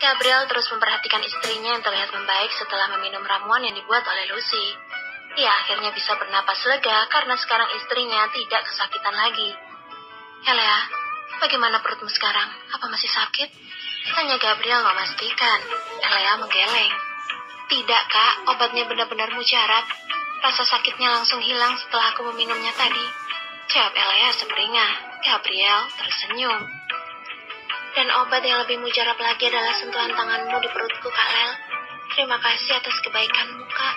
Gabriel terus memperhatikan istrinya yang terlihat membaik setelah meminum ramuan yang dibuat oleh Lucy. Ia akhirnya bisa bernapas lega karena sekarang istrinya tidak kesakitan lagi. "Elea, bagaimana perutmu sekarang? Apa masih sakit?" tanya Gabriel memastikan. Elea menggeleng. "Tidak, Kak, obatnya benar-benar mujarab. Rasa sakitnya langsung hilang setelah aku meminumnya tadi," jawab Elea sumringah. Gabriel tersenyum. "Dan obat yang lebih mujarab lagi adalah sentuhan tanganmu di perutku, Kak Lel. Terima kasih atas kebaikanmu, Kak.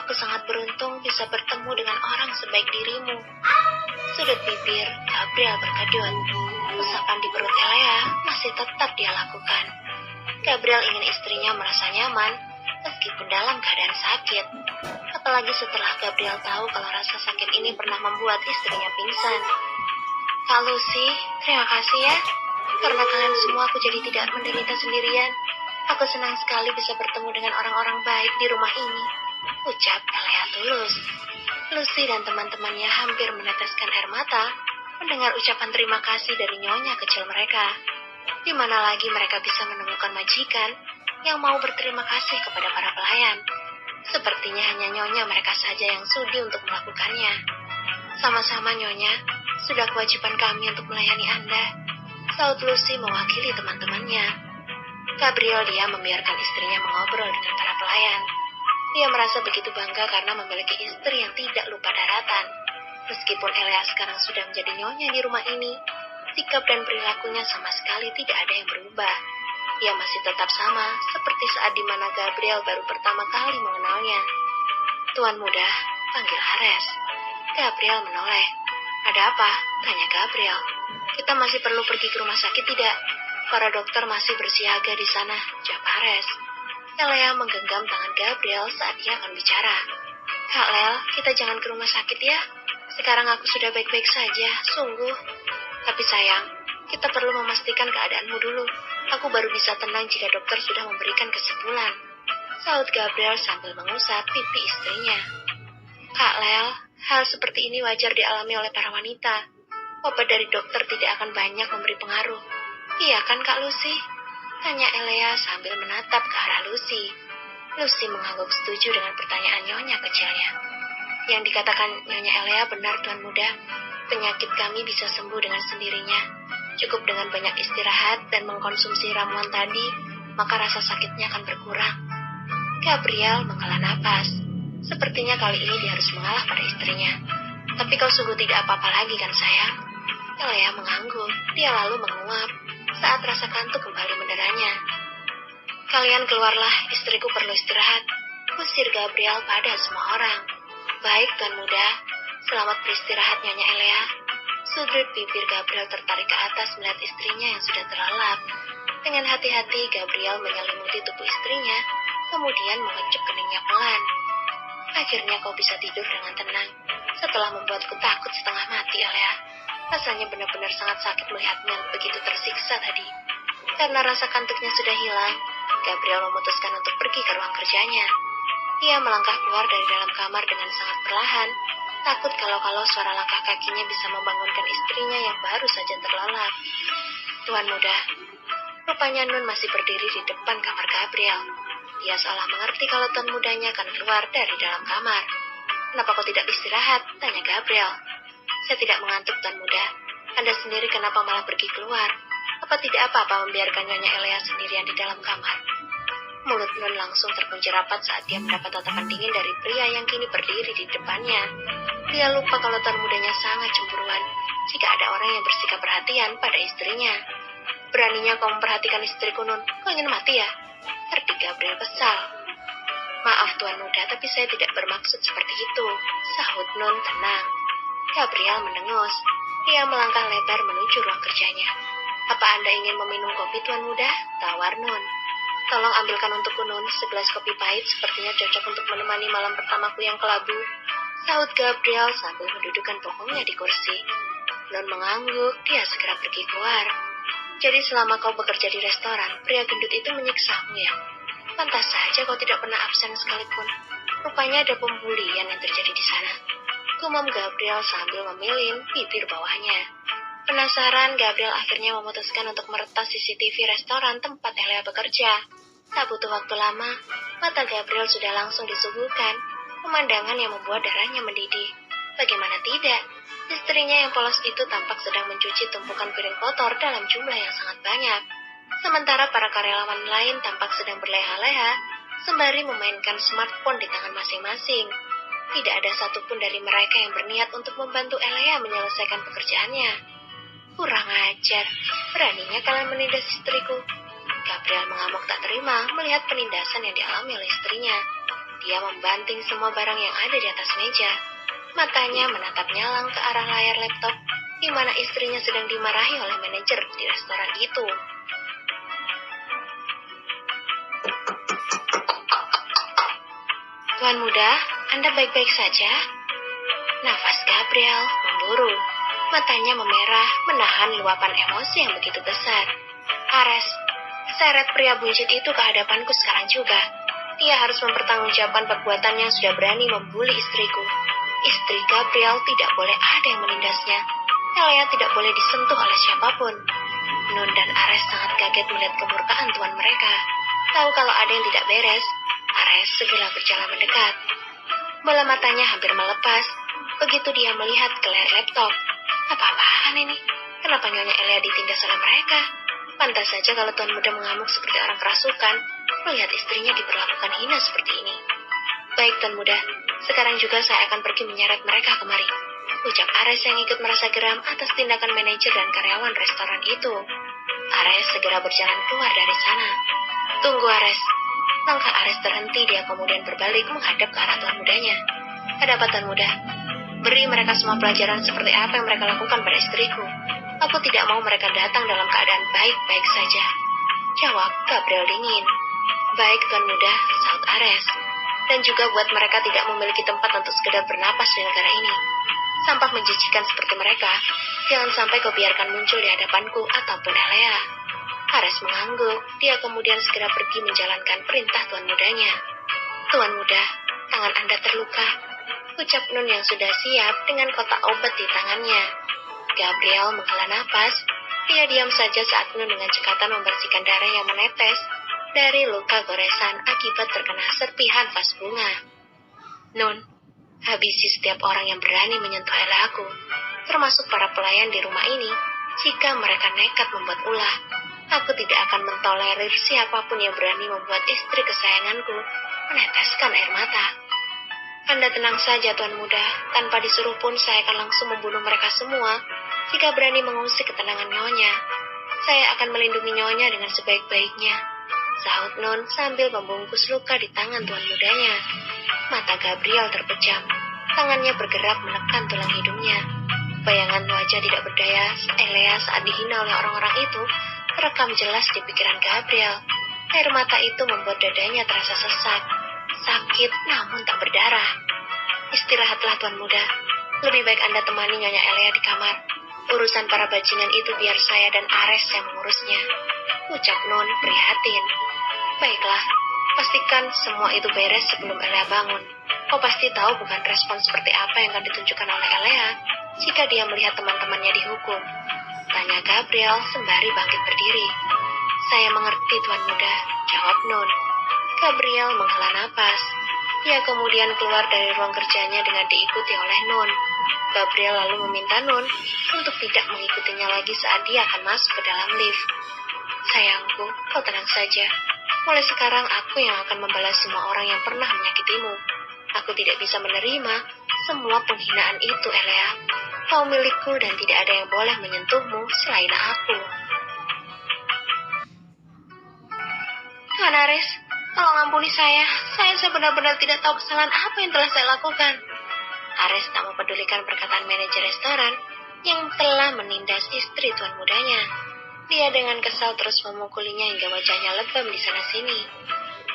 Aku sangat beruntung bisa bertemu dengan orang sebaik dirimu." Sudut bibir Gabriel berkedut. Usapan di perut Elea masih tetap dia lakukan. Gabriel ingin istrinya merasa nyaman meskipun dalam keadaan sakit. Apalagi setelah Gabriel tahu kalau rasa sakit ini pernah membuat istrinya pingsan. "Kak Lucy, terima kasih ya. Karena kalian semua aku jadi tidak menderita sendirian. Aku senang sekali bisa bertemu dengan orang-orang baik di rumah ini," ucap Elea tulus. Lucy dan teman-temannya hampir meneteskan air mata mendengar ucapan terima kasih dari nyonya kecil mereka. Di mana lagi mereka bisa menemukan majikan yang mau berterima kasih kepada para pelayan? Sepertinya hanya nyonya mereka saja yang sudi untuk melakukannya. "Sama-sama, nyonya. Sudah kewajiban kami untuk melayani Anda," saut Lucy mewakili teman-temannya. Gabriel diam membiarkan istrinya mengobrol dengan para pelayan. Dia merasa begitu bangga karena memiliki istri yang tidak lupa daratan. Meskipun Elea sekarang sudah menjadi nyonya di rumah ini, sikap dan perilakunya sama sekali tidak ada yang berubah. Ia masih tetap sama seperti saat di mana Gabriel baru pertama kali mengenalnya. "Tuan muda," panggil Ares. Gabriel menoleh. "Ada apa?" tanya Gabriel. "Kita masih perlu pergi ke rumah sakit tidak? Para dokter masih bersiaga di sana," jawab Ares. Elea menggenggam tangan Gabriel saat ia akan bicara. "Kak Lel, kita jangan ke rumah sakit ya. Sekarang aku sudah baik-baik saja, sungguh. Tapi sayang, kita perlu memastikan keadaanmu dulu. Aku baru bisa tenang jika dokter sudah memberikan kesimpulan," saut Gabriel sambil mengusap pipi istrinya. "Kak Lel, hal seperti ini wajar dialami oleh para wanita. Obat dari dokter tidak akan banyak memberi pengaruh. Iya kan, Kak Lucy?" tanya Elea sambil menatap ke arah Lucy. Lucy mengangguk setuju dengan pertanyaan nyonya kecilnya. "Yang dikatakan nyonya Elea benar, Tuan Muda. Penyakit kami bisa sembuh dengan sendirinya. Cukup dengan banyak istirahat dan mengkonsumsi ramuan tadi, maka rasa sakitnya akan berkurang." Gabriel menghela napas. Sepertinya kali ini dia harus mengalah pada istrinya. "Tapi kau sungguh tidak apa-apa lagi kan, sayang?" Elea mengangguk. Dia lalu menguap saat rasa kantuk kembali menderanya. "Kalian keluarlah, istriku perlu istirahat," usir Gabriel pada semua orang. "Baik, Tuan Muda. Selamat beristirahat, Nyonya Elea." Sudut bibir Gabriel tertarik ke atas melihat istrinya yang sudah terlelap. Dengan hati-hati, Gabriel menyelimuti tubuh istrinya, kemudian mengecup keningnya pelan. "Akhirnya kau bisa tidur dengan tenang. Setelah membuatku takut setengah mati, Elea. Rasanya benar-benar sangat sakit melihatmu yang begitu tersiksa tadi." Karena rasa kantuknya sudah hilang, Gabriel memutuskan untuk pergi ke ruang kerjanya. Ia melangkah keluar dari dalam kamar dengan sangat perlahan, takut kalau suara langkah kakinya bisa membangunkan istrinya yang baru saja terlelap. "Tuan Muda." Rupanya Nun masih berdiri di depan kamar Gabriel. Dia seolah mengerti kalau Tuan Mudanya akan keluar dari dalam kamar. "Kenapa kau tidak istirahat?" tanya Gabriel. "Saya tidak mengantuk, Tuan Muda. Anda sendiri kenapa malah pergi keluar? Apa tidak apa-apa membiarkan Nyonya Elea sendirian di dalam kamar?" Mulut Nun langsung terkunci rapat saat dia mendapat tatapan dingin dari pria yang kini berdiri di depannya. Dia lupa kalau Tuan Mudanya sangat cemburuan jika ada orang yang bersikap perhatian pada istrinya. "Beraninya kau memperhatikan istriku, Nun. Kau ingin mati ya?" Verdi Gabriel kesal. "Maaf, Tuan Muda, tapi saya tidak bermaksud seperti itu," sahut Nun tenang. Gabriel mendengus. Dia melangkah lebar menuju ruang kerjanya. "Apa Anda ingin meminum kopi, Tuan Muda?" tawar Nun. "Tolong ambilkan untukku, Nun, segelas kopi pahit sepertinya cocok untuk menemani malam pertamaku yang kelabu," sahut Gabriel sambil mendudukkan pungungnya di kursi. Nun mengangguk, dia segera pergi keluar. "Jadi selama kau bekerja di restoran, pria gendut itu menyiksamu ya? Pantas saja kau tidak pernah absen sekalipun. Rupanya ada pembulian yang terjadi di sana," gumam Gabriel sambil memilin bibir bawahnya. Penasaran, Gabriel akhirnya memutuskan untuk meretas CCTV restoran tempat Elea bekerja. Tak butuh waktu lama, mata Gabriel sudah langsung disuguhkan pemandangan yang membuat darahnya mendidih. Bagaimana tidak, istrinya yang polos itu tampak sedang mencuci tumpukan piring kotor dalam jumlah yang sangat banyak. Sementara para karyawan lain tampak sedang berleha-leha, sembari memainkan smartphone di tangan masing-masing. Tidak ada satupun dari mereka yang berniat untuk membantu Elea menyelesaikan pekerjaannya. Kurang ajar, beraninya kalian menindas istriku. Gabriel mengamuk tak terima melihat penindasan yang dialami oleh istrinya. Dia membanting semua barang yang ada di atas meja. Matanya menatap nyalang ke arah layar laptop, di mana istrinya sedang dimarahi oleh manajer di restoran itu. Tuan muda, Anda baik-baik saja? Nafas Gabriel memburu. Matanya memerah, menahan luapan emosi yang begitu besar. Ares, seret pria buncit itu ke hadapanku sekarang juga. Dia harus mempertanggungjawabkan perbuatannya yang sudah berani membuli istriku. Istri Gabriel tidak boleh ada yang menindasnya. Elea tidak boleh disentuh oleh siapapun. Nun dan Ares sangat kaget melihat kemurkaan tuan mereka. Tahu kalau ada yang tidak beres, Ares segera berjalan mendekat. Bola matanya hampir melepas begitu dia melihat ke layar laptop. Apa-apaan ini? Kenapa Nyonya Elea ditindas oleh mereka? Pantas saja kalau tuan muda mengamuk seperti orang kerasukan, melihat istrinya diperlakukan hina seperti ini. Baik tuan muda, sekarang juga saya akan pergi menyeret mereka kemari. Ucap Ares yang ikut merasa geram atas tindakan manajer dan karyawan restoran itu. Ares segera berjalan keluar dari sana. Tunggu Ares. Langkah Ares terhenti, dia kemudian berbalik menghadap ke arah tuan mudanya. Ada apa tuan muda? Beri mereka semua pelajaran seperti apa yang mereka lakukan pada istriku. Aku tidak mau mereka datang dalam keadaan baik-baik saja. Jawab Gabriel dingin. Baik tuan muda, saut Ares. Dan juga buat mereka tidak memiliki tempat untuk sekedar bernapas di negara ini. Sampah menjijikan seperti mereka, jangan sampai kau biarkan muncul di hadapanku ataupun Elea. Ares mengangguk, dia kemudian segera pergi menjalankan perintah tuan mudanya. Tuan muda, tangan Anda terluka, ucap Nun yang sudah siap dengan kotak obat di tangannya. Gabriel menghela napas, dia diam saja saat Nun dengan cekatan membersihkan darah yang menetes dari luka goresan akibat terkena serpihan vas bunga. Nun, habisi setiap orang yang berani menyentuh Elaku, termasuk para pelayan di rumah ini. Jika mereka nekat membuat ulah, aku tidak akan mentolerir siapapun yang berani membuat istri kesayanganku meneteskan air mata. Anda tenang saja tuan muda, tanpa disuruh pun saya akan langsung membunuh mereka semua jika berani mengusik ketenangan Nyonya. Saya akan melindungi Nyonya dengan sebaik-baiknya, sahut Nun sambil membungkus luka di tangan tuan mudanya. Mata Gabriel terpejam, tangannya bergerak menekan tulang hidungnya. Bayangan wajah tidak berdaya Elea saat dihina oleh orang-orang itu terekam jelas di pikiran Gabriel. Air mata itu membuat dadanya terasa sesak, sakit namun tak berdarah. Istirahatlah tuan muda, lebih baik Anda temani Nyonya Elea di kamar. Urusan para bajingan itu biar saya dan Ares yang mengurusnya, ucap Nun prihatin. Baiklah, pastikan semua itu beres sebelum Elea bangun. Kau pasti tahu bukan respon seperti apa yang akan ditunjukkan oleh Elea jika dia melihat teman-temannya dihukum, tanya Gabriel sembari bangkit berdiri. Saya mengerti tuan muda, jawab Nun. Gabriel menghela napas. Dia kemudian keluar dari ruang kerjanya dengan diikuti oleh Nun. Gabriel lalu meminta Nun untuk tidak mengikutinya lagi saat dia akan masuk ke dalam lift. Sayangku, kau tenang saja. Mulai sekarang aku yang akan membalas semua orang yang pernah menyakitimu. Aku tidak bisa menerima semua penghinaan itu, Elea. Kau milikku dan tidak ada yang boleh menyentuhmu selain aku. Tuan Ares, tolong ampuni saya. Saya benar-benar tidak tahu kesalahan apa yang telah saya lakukan. Ares tak mempedulikan perkataan manajer restoran yang telah menindas istri tuan mudanya. Dia dengan kesal terus memukulinya hingga wajahnya lebam di sana-sini.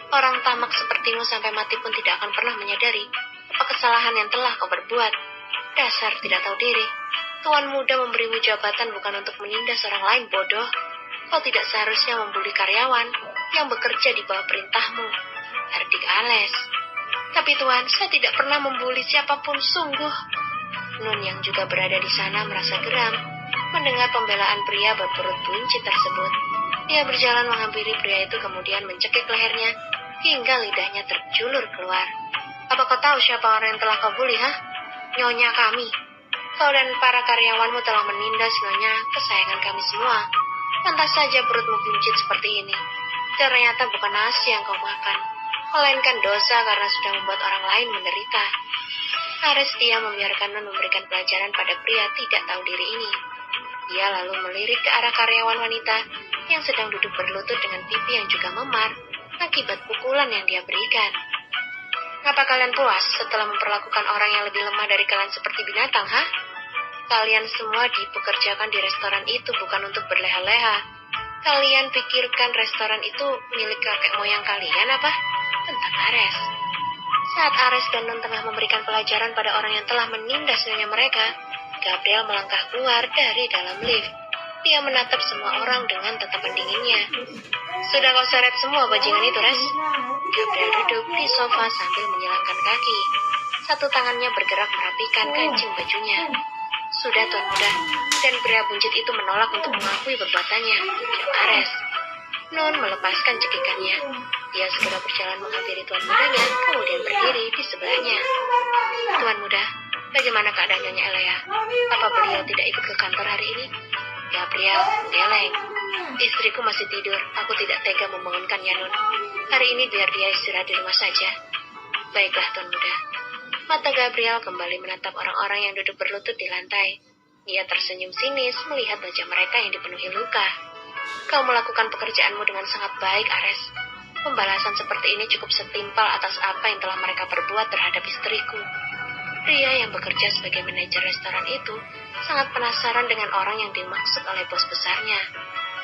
Orang tamak sepertimu sampai mati pun tidak akan pernah menyadari apa kesalahan yang telah kau perbuat. Dasar tidak tahu diri. Tuan muda memberimu jabatan bukan untuk menindas orang lain, bodoh. Kau tidak seharusnya membuli karyawan yang bekerja di bawah perintahmu, herdik Ales. Tapi Tuan, saya tidak pernah membuli siapapun sungguh. Nun yang juga berada di sana merasa geram Mendengar pembelaan pria berperut buncit tersebut, dia berjalan menghampiri pria itu kemudian mencekik lehernya hingga lidahnya terjulur keluar. Apa kau tahu siapa orang yang telah kau bully, ha? Nyonya kami. Kau dan para karyawanmu telah menindas nyonya kesayangan kami semua. Pantas saja perutmu buncit seperti ini. Ternyata bukan nasi yang kau makan, melainkan dosa karena sudah membuat orang lain menderita. Ares dia membiarkan Non memberikan pelajaran pada pria tidak tahu diri ini. Dia lalu melirik ke arah karyawan wanita yang sedang duduk berlutut dengan pipi yang juga memar akibat pukulan yang dia berikan. Apa kalian puas setelah memperlakukan orang yang lebih lemah dari kalian seperti binatang, ha? Kalian semua dipekerjakan di restoran itu bukan untuk berleha-leha. Kalian pikirkan restoran itu milik kakek moyang kalian apa? Tentang Ares. Saat Ares dan Non tengah memberikan pelajaran pada orang yang telah menindas nyonya mereka, Gabriel melangkah keluar dari dalam lift. Dia menatap semua orang dengan tatapan dinginnya. Sudah kau seret semua bajingan itu, Res? Gabriel duduk di sofa sambil menyilangkan kaki. Satu tangannya bergerak merapikan kancing bajunya. Sudah, Tuan Muda. Dan pria buncit itu menolak untuk mengakui perbuatannya. Ares. Non melepaskan cekikannya. Dia segera berjalan menghampiri Tuan Mudanya, kemudian berdiri di sebelahnya. Tuan Muda, bagaimana keadaan Nyonya Elea? Apa beliau tidak ikut ke kantor hari ini? Gabriel geleng. Istriku masih tidur. Aku tidak tega membangunkannya, Non. Hari ini biar dia istirahat di rumah saja. Baiklah, Tuan Muda. Mata Gabriel kembali menatap orang-orang yang duduk berlutut di lantai. Dia tersenyum sinis melihat wajah mereka yang dipenuhi luka. Kau melakukan pekerjaanmu dengan sangat baik, Ares. Pembalasan seperti ini cukup setimpal atas apa yang telah mereka perbuat terhadap istriku. Pria yang bekerja sebagai manajer restoran itu sangat penasaran dengan orang yang dimaksud oleh bos besarnya.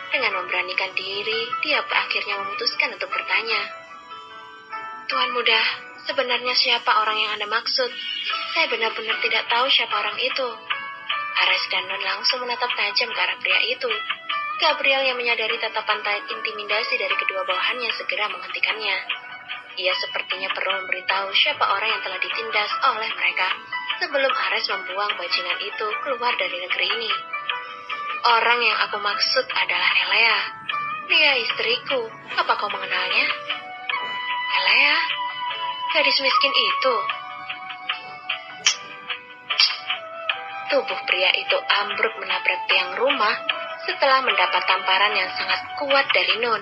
Dengan memberanikan diri, dia akhirnya memutuskan untuk bertanya. Tuan Muda, sebenarnya siapa orang yang Anda maksud? Saya benar-benar tidak tahu siapa orang itu. Ares dan Non langsung menatap tajam ke arah pria itu. Gabriel yang menyadari tatapan intimidasi dari kedua bawahannya segera menghentikannya. Ia sepertinya perlu memberitahu siapa orang yang telah ditindas oleh mereka sebelum Ares membuang bajingan itu keluar dari negeri ini. Orang yang aku maksud adalah Elea. Dia istriku. Apa kau mengenalnya? Elea? Gadis miskin itu. Tubuh pria itu ambruk menabrak tiang rumah setelah mendapat tamparan yang sangat kuat dari Non.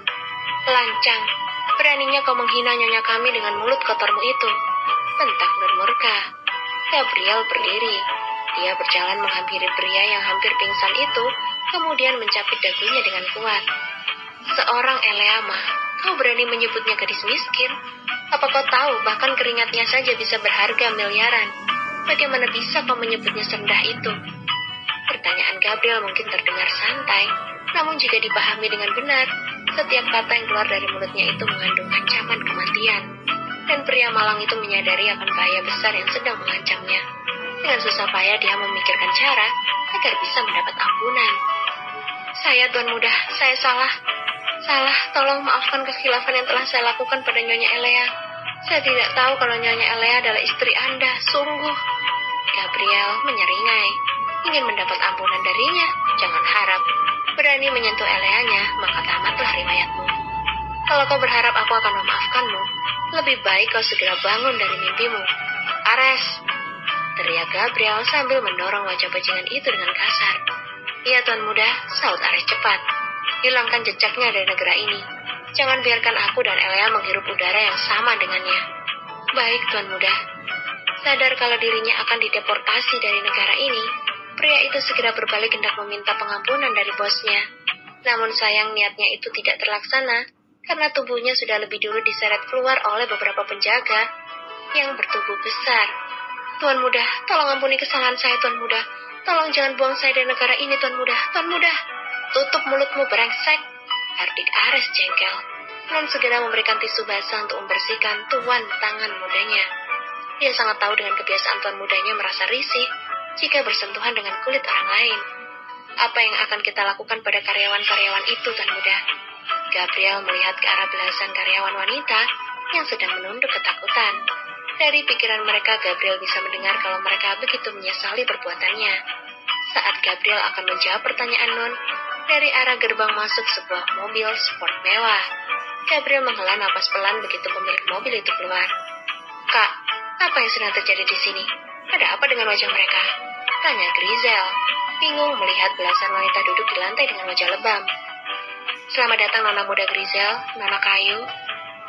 Lancang, beraninya kau menghina nyonya kami dengan mulut kotormu itu. Bentak Non murka. Gabriel berdiri. Dia berjalan menghampiri pria yang hampir pingsan itu, kemudian mencapit dagunya dengan kuat. Seorang Eleama, kau berani menyebutnya gadis miskin? Apa kau tahu bahkan keringatnya saja bisa berharga miliaran? Bagaimana bisa kau menyebutnya serendah itu? Pertanyaan Gabriel mungkin terdengar santai, namun jika dipahami dengan benar, setiap kata yang keluar dari mulutnya itu mengandung ancaman kematian. Dan pria malang itu menyadari akan bahaya besar yang sedang mengancamnya. Dengan susah payah dia memikirkan cara agar bisa mendapat ampunan. Saya, Tuan Muda, saya salah. Salah, tolong maafkan kekhilafan yang telah saya lakukan pada Nyonya Elea. Saya tidak tahu kalau Nyonya Elea adalah istri Anda, sungguh. Gabriel menyeringai. Ingin mendapat ampunan darinya, jangan harap. Berani menyentuh Eleanya, maka tamatlah riwayatmu. Kalau kau berharap aku akan memaafkanmu, lebih baik kau segera bangun dari mimpimu. Ares! Teriak Gabriel sambil mendorong wajah bajingan itu dengan kasar. Iya, Tuan Muda, saut Ares cepat. Hilangkan jejaknya dari negara ini. Jangan biarkan aku dan Elea menghirup udara yang sama dengannya. Baik, Tuan Muda. Sadar kalau dirinya akan dideportasi dari negara ini, pria itu segera berbalik hendak meminta pengampunan dari bosnya. Namun sayang niatnya itu tidak terlaksana, karena tubuhnya sudah lebih dulu diseret keluar oleh beberapa penjaga yang bertubuh besar. Tuan Muda, tolong ampuni kesalahan saya, Tuan Muda. Tolong jangan buang saya dari negara ini, Tuan Muda. Tuan Muda, tutup mulutmu brengsek. Hardik Ares jengkel. Non segera memberikan tisu basah untuk membersihkan tuan tangan mudanya. Dia sangat tahu dengan kebiasaan tuan mudanya merasa risih jika bersentuhan dengan kulit orang lain. Apa yang akan kita lakukan pada karyawan-karyawan itu, Tuan Muda? Gabriel melihat ke arah belasan karyawan wanita yang sedang menunduk ketakutan. Dari pikiran mereka, Gabriel bisa mendengar kalau mereka begitu menyesali perbuatannya. Saat Gabriel akan menjawab pertanyaan Nun, dari arah gerbang masuk sebuah mobil sport mewah. Gabriel menghela napas pelan begitu pemilik mobil itu keluar. "Kak, apa yang sedang terjadi di sini? Ada apa dengan wajah mereka?" tanya Grizel, bingung melihat belasan wanita duduk di lantai dengan wajah lebam. "Selamat datang Nona muda Grizel, Nona Kayu.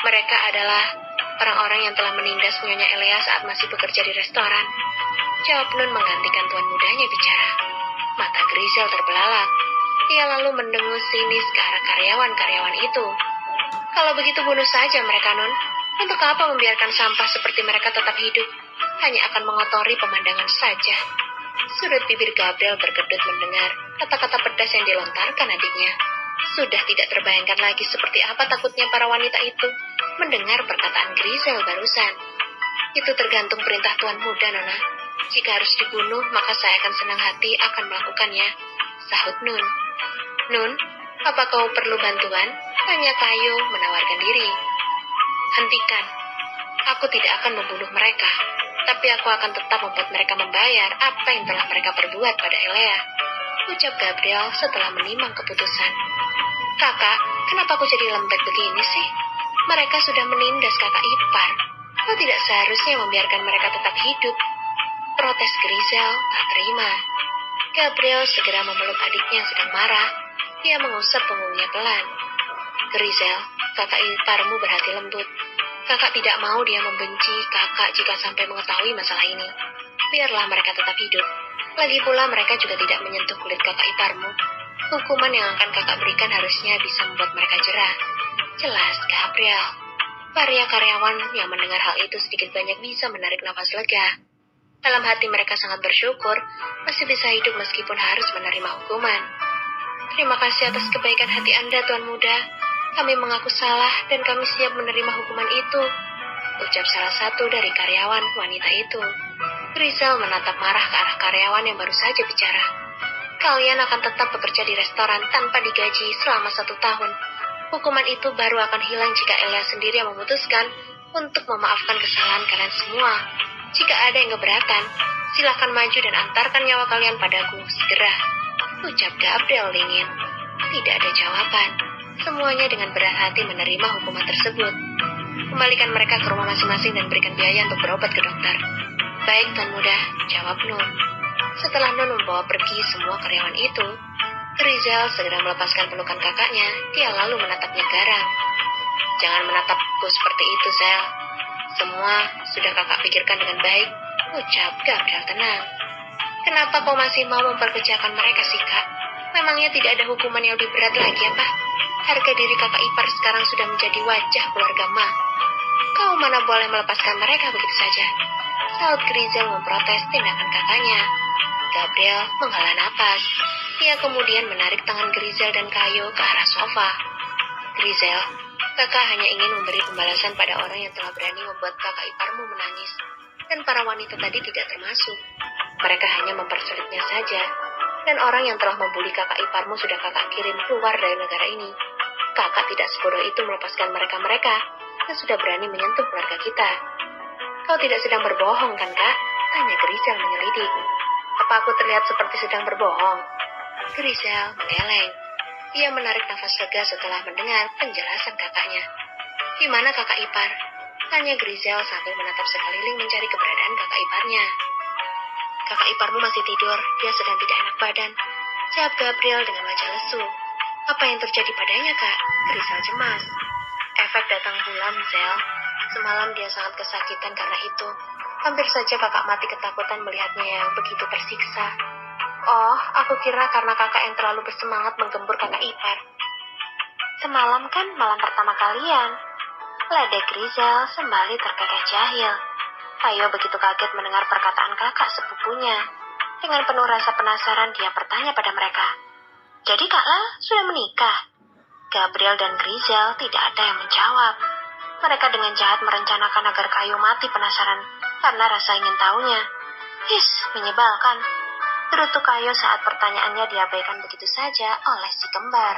Mereka adalah orang-orang yang telah menindas Nyonya Elea saat masih bekerja di restoran," jawab Nun menggantikan tuan mudanya bicara. Mata Grizel terbelalak. Ia lalu mendengus sinis ke arah karyawan-karyawan itu. "Kalau begitu bunuh saja mereka, Nun. Untuk apa membiarkan sampah seperti mereka tetap hidup? Hanya akan mengotori pemandangan saja." Sudut bibir Gabriel berkedut mendengar kata-kata pedas yang dilontarkan adiknya. Sudah tidak terbayangkan lagi seperti apa takutnya para wanita itu mendengar perkataan Grizel barusan. "Itu tergantung perintah tuan muda, Nona. Jika harus dibunuh, maka saya akan senang hati akan melakukannya," sahut Nun. "Nun, apa kau perlu bantuan?" tanya Kayu menawarkan diri. "Hentikan. Aku tidak akan membunuh mereka, tapi aku akan tetap membuat mereka membayar apa yang telah mereka perbuat pada Elea," ucap Gabriel setelah menimang keputusan. "Kakak, kenapa aku jadi lembek begini sih? Mereka sudah menindas kakak ipar. Kau tidak seharusnya membiarkan mereka tetap hidup," protes Grizel tak terima. Gabriel segera memeluk adiknya yang sedang marah. Dia mengusap punggungnya pelan. "Grizel, kakak iparmu berhati lembut. Kakak tidak mau dia membenci kakak jika sampai mengetahui masalah ini. Biarlah mereka tetap hidup. Lagi pula mereka juga tidak menyentuh kulit kakak iparmu. Hukuman yang akan kakak berikan harusnya bisa membuat mereka jerah," jelas Gabriel. Para karyawan yang mendengar hal itu sedikit banyak bisa menarik nafas lega. Dalam hati mereka sangat bersyukur masih bisa hidup meskipun harus menerima hukuman. "Terima kasih atas kebaikan hati Anda, Tuan Muda. Kami mengaku salah dan kami siap menerima hukuman itu," ucap salah satu dari karyawan wanita itu. Grizel menatap marah ke arah karyawan yang baru saja bicara. "Kalian akan tetap bekerja di restoran tanpa digaji selama 1 tahun. Hukuman itu baru akan hilang jika Elea sendiri yang memutuskan untuk memaafkan kesalahan kalian semua. Jika ada yang keberatan, silakan maju dan antarkan nyawa kalian padaku segera," ucap Gabriel dingin. Tidak ada jawaban. Semuanya dengan berat hati menerima hukuman tersebut. "Kembalikan mereka ke rumah masing-masing dan berikan biaya untuk berobat ke dokter." "Baik, Tuan Muda," jawab Nun. Setelah Nun membawa pergi semua karyawan itu, Grizel segera melepaskan pelukan kakaknya. Dia lalu menatapnya garang. "Jangan menatapku seperti itu, Zel. Semua sudah kakak pikirkan dengan baik," ucap Gabriel tenang. "Kenapa kau masih mau memperkerjakan mereka sih, Kak? Memangnya tidak ada hukuman yang lebih berat lagi apa? Harga diri kakak ipar sekarang sudah menjadi wajah keluarga Ma. Kau mana boleh melepaskan mereka begitu saja," saat Grizel memprotes tindakan kakaknya. Gabriel menghela napas. Dia kemudian menarik tangan Grizel dan Kayu ke arah sofa. "Grizel, kakak hanya ingin memberi pembalasan pada orang yang telah berani membuat kakak iparmu menangis. Dan para wanita tadi tidak termasuk. Mereka hanya mempersulitnya saja. Dan orang yang telah membuli kakak iparmu sudah kakak kirim keluar dari negara ini. Kakak tidak sebodoh itu melepaskan mereka-mereka yang sudah berani menyentuh keluarga kita." "Kau tidak sedang berbohong kan, Kak?" tanya Grizel menyelidik. "Apa aku terlihat seperti sedang berbohong?" Grizel menggeleng. Dia menarik nafas lega setelah mendengar penjelasan kakaknya. "Di mana kakak ipar?" tanya Grizel sambil menatap sekeliling mencari keberadaan kakak iparnya. "Kakak iparmu masih tidur, dia sedang tidak enak badan," jawab Gabriel dengan wajah lesu. "Apa yang terjadi padanya, Kak?" Grizel cemas. "Efek datang bulan, Zel. Semalam dia sangat kesakitan karena itu. Hampir saja kakak mati ketakutan melihatnya yang begitu tersiksa." "Oh, aku kira karena kakak yang terlalu bersemangat menggembur kakak ipar." "Semalam kan malam pertama kalian," ledek Grizel sembari terkekeh jahil. Kayu begitu kaget mendengar perkataan kakak sepupunya. Dengan penuh rasa penasaran dia bertanya pada mereka, "Jadi Kak La sudah menikah?" Gabriel dan Grizel tidak ada yang menjawab. Mereka dengan jahat merencanakan agar Kayu mati penasaran karena rasa ingin tahunya. "His, menyebalkan," gerutu Kayu saat pertanyaannya diabaikan begitu saja oleh si kembar.